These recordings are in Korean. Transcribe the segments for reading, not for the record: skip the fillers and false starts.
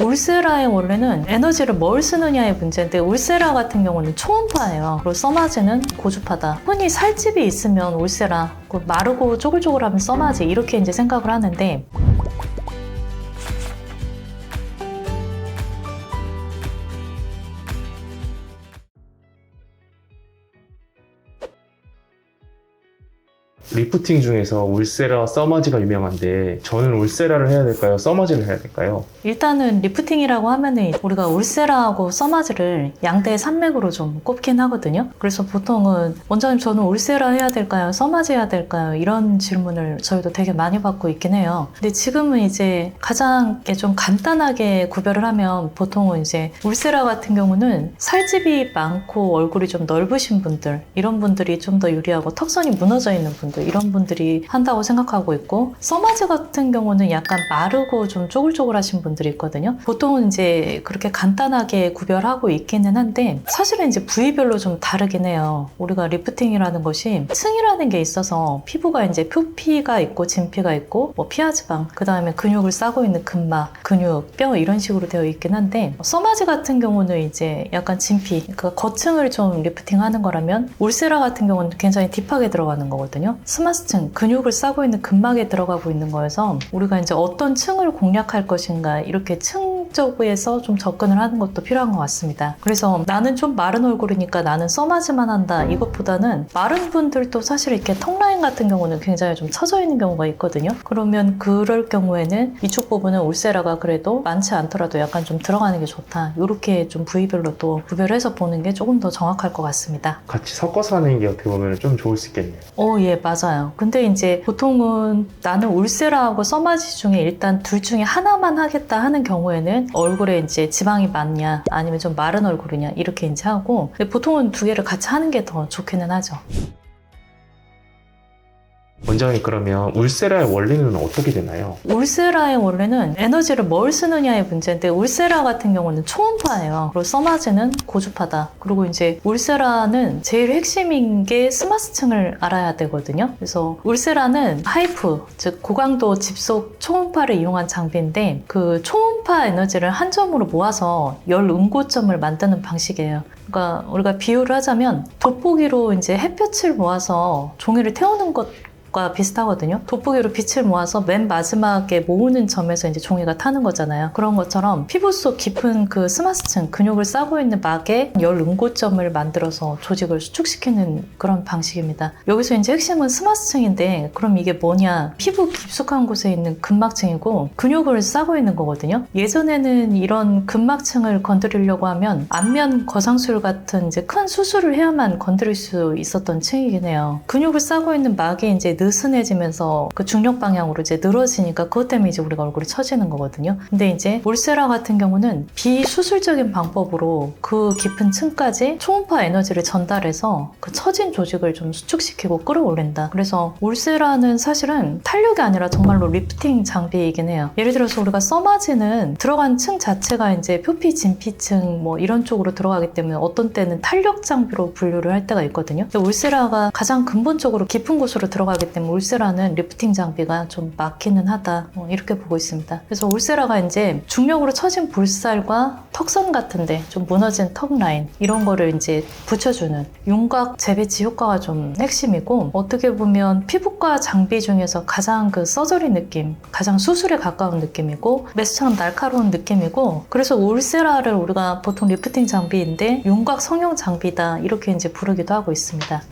울세라의 원래는 에너지를 뭘 쓰느냐의 문제인데 울세라 같은 경우는 초음파예요. 그리고 써마지는 고주파다. 흔히 살집이 있으면 울세라, 마르고 쪼글쪼글하면 써마지 이렇게 이제 생각을 하는데 리프팅 중에서 울세라, 써마지가 유명한데 저는 울세라를 해야 될까요? 써마지를 해야 될까요? 일단은 리프팅이라고 하면은 우리가 울세라하고 써마지를 양대 산맥으로 좀 꼽긴 하거든요. 그래서 보통은 원장님 저는 울세라 해야 될까요? 써마지 해야 될까요? 이런 질문을 저희도 되게 많이 받고 있긴 해요. 근데 지금은 이제 가장 좀 간단하게 구별을 하면 보통은 이제 울세라 같은 경우는 살집이 많고 얼굴이 좀 넓으신 분들 이런 분들이 좀 더 유리하고 턱선이 무너져 있는 분들 이런 분들이 한다고 생각하고 있고 써마지 같은 경우는 약간 마르고 좀 쪼글쪼글하신 분들이 있거든요. 보통은 이제 그렇게 간단하게 구별하고 있기는 한데 사실은 이제 부위별로 좀 다르긴 해요. 우리가 리프팅이라는 것이 층이라는 게 있어서 피부가 이제 표피가 있고 진피가 있고 뭐 피하지방 그 다음에 근육을 싸고 있는 근막, 근육, 뼈 이런 식으로 되어 있긴 한데 써마지 같은 경우는 이제 약간 진피 그러니까 거층을 좀 리프팅하는 거라면 울세라 같은 경우는 굉장히 딥하게 들어가는 거거든요. 스마스층, 근육을 싸고 있는 근막에 들어가고 있는 거여서 우리가 이제 어떤 층을 공략할 것인가 이렇게 층 쪽에서 좀 접근을 하는 것도 필요한 것 같습니다. 그래서 나는 좀 마른 얼굴이니까 나는 써마지만 한다 이것보다는 마른 분들도 사실 이렇게 턱라인 같은 경우는 굉장히 좀 처져 있는 경우가 있거든요. 그러면 그럴 경우에는 이쪽 부분은 울세라가 그래도 많지 않더라도 약간 좀 들어가는 게 좋다. 이렇게 좀 부위별로 또 구별해서 보는 게 조금 더 정확할 것 같습니다. 같이 섞어서 하는 게 어떻게 보면 좀 좋을 수 있겠네요. 예, 맞아요. 근데 이제 보통은 나는 울세라하고 써마지 중에 일단 둘 중에 하나만 하겠다 하는 경우에는 얼굴에 이제 지방이 많냐 아니면 좀 마른 얼굴이냐 이렇게 이제 하고 근데 보통은 두 개를 같이 하는 게 더 좋기는 하죠. 원장님 그러면 울세라의 원리는 어떻게 되나요? 울세라의 원래는 에너지를 뭘 쓰느냐의 문제인데 울세라 같은 경우는 초음파예요. 그리고 써마지는 고주파다. 그리고 이제 울세라는 제일 핵심인 게 스마스층을 알아야 되거든요. 그래서 울세라는 하이프, 즉 고강도 집속 초음파를 이용한 장비인데 그 초음파 에너지를 한 점으로 모아서 열 응고점을 만드는 방식이에요. 그러니까 우리가 비유를 하자면 돋보기로 이제 햇볕을 모아서 종이를 태우는 것과 비슷하거든요. 돋보기로 빛을 모아서 맨 마지막에 모으는 점에서 이제 종이가 타는 거잖아요. 그런 것처럼 피부 속 깊은 그 스마스층, 근육을 싸고 있는 막에 열 응고점을 만들어서 조직을 수축시키는 그런 방식입니다. 여기서 이제 핵심은 스마스층인데 그럼 이게 뭐냐? 피부 깊숙한 곳에 있는 근막층이고 근육을 싸고 있는 거거든요. 예전에는 이런 근막층을 건드리려고 하면 안면 거상술 같은 이제 큰 수술을 해야만 건드릴 수 있었던 층이긴 해요. 근육을 싸고 있는 막이 이제 느슨해지면서 그 중력 방향으로 이제 늘어지니까 그것 때문에 이제 우리가 얼굴이 처지는 거거든요. 근데 이제 울세라 같은 경우는 비수술적인 방법으로 그 깊은 층까지 초음파 에너지를 전달해서 그 처진 조직을 좀 수축시키고 끌어올린다. 그래서 울세라는 사실은 탄력이 아니라 정말로 리프팅 장비이긴 해요. 예를 들어서 우리가 써마지는 들어간 층 자체가 이제 표피, 진피층 뭐 이런 쪽으로 들어가기 때문에 어떤 때는 탄력 장비로 분류를 할 때가 있거든요. 근데 울세라가 가장 근본적으로 깊은 곳으로 들어가기 때문에 울세라는 리프팅 장비가 좀 막히는 하다 이렇게 보고 있습니다. 그래서 울세라가 이제 중력으로 처진 볼살과 턱선 같은데 좀 무너진 턱 라인 이런 거를 이제 붙여주는 윤곽 재배치 효과가 좀 핵심이고 어떻게 보면 피부과 장비 중에서 가장 그 서저리 느낌, 가장 수술에 가까운 느낌이고 메스처럼 날카로운 느낌이고 그래서 울세라를 우리가 보통 리프팅 장비인데 윤곽 성형 장비다 이렇게 이제 부르기도 하고 있습니다.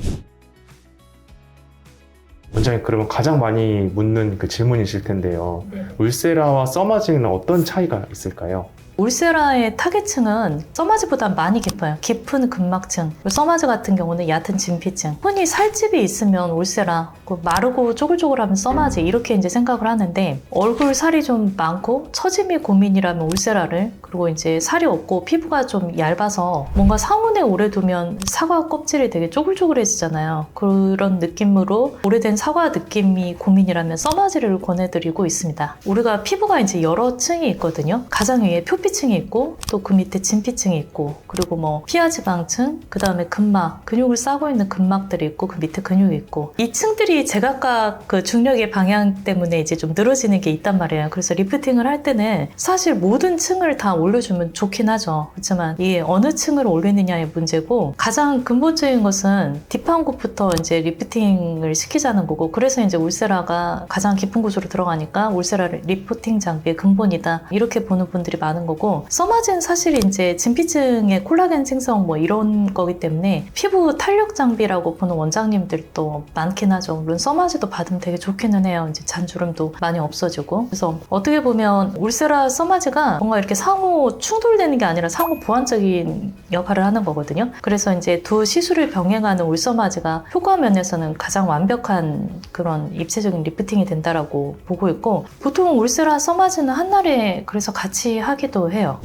원장님 그러면 가장 많이 묻는 그 질문이실 텐데요. 네. 울세라와 써마지는 어떤 차이가 있을까요? 울세라의 타겟층은 써마지보다 많이 깊어요. 깊은 근막층. 써마지 같은 경우는 얕은 진피층. 흔히 살집이 있으면 울세라, 마르고 쪼글쪼글하면 써마지 이렇게 이제 생각을 하는데 얼굴 살이 좀 많고 처짐이 고민이라면 울세라를 그리고 이제 살이 없고 피부가 좀 얇아서 뭔가 상온에 오래 두면 사과 껍질이 되게 쪼글쪼글해지잖아요. 그런 느낌으로 오래된 사과 느낌이 고민이라면 써마지를 권해드리고 있습니다. 우리가 피부가 이제 여러 층이 있거든요. 가장 위에 표피 털피층이 있고 또 그 밑에 진피층이 있고 그리고 뭐 피하지방층, 그 다음에 근막, 근육을 싸고 있는 근막들이 있고 그 밑에 근육이 있고 이 층들이 제각각 그 중력의 방향 때문에 이제 좀 늘어지는 게 있단 말이에요. 그래서 리프팅을 할 때는 사실 모든 층을 다 올려주면 좋긴 하죠. 그렇지만 이게 어느 층을 올리느냐의 문제고 가장 근본적인 것은 딥한 곳부터 이제 리프팅을 시키자는 거고 그래서 이제 울세라가 가장 깊은 곳으로 들어가니까 울세라 리프팅 장비의 근본이다 이렇게 보는 분들이 많은 거고 서마진 사실 이제 진피층의 콜라겐 생성 뭐 이런 거기 때문에 피부 탄력 장비라고 보는 원장님들도 많긴 하죠. 물론 서마지도 받으면 되게 좋기는 해요. 이제 잔주름도 많이 없어지고 그래서 어떻게 보면 울세라 서마지가 뭔가 이렇게 상호 충돌되는 게 아니라 상호 보완적인 역할을 하는 거거든요. 그래서 이제 두 시술을 병행하는 울서마지가 효과 면에서는 가장 완벽한 그런 입체적인 리프팅이 된다라고 보고 있고 보통 울세라 서마지는 한날에 그래서 같이 하기도 해요.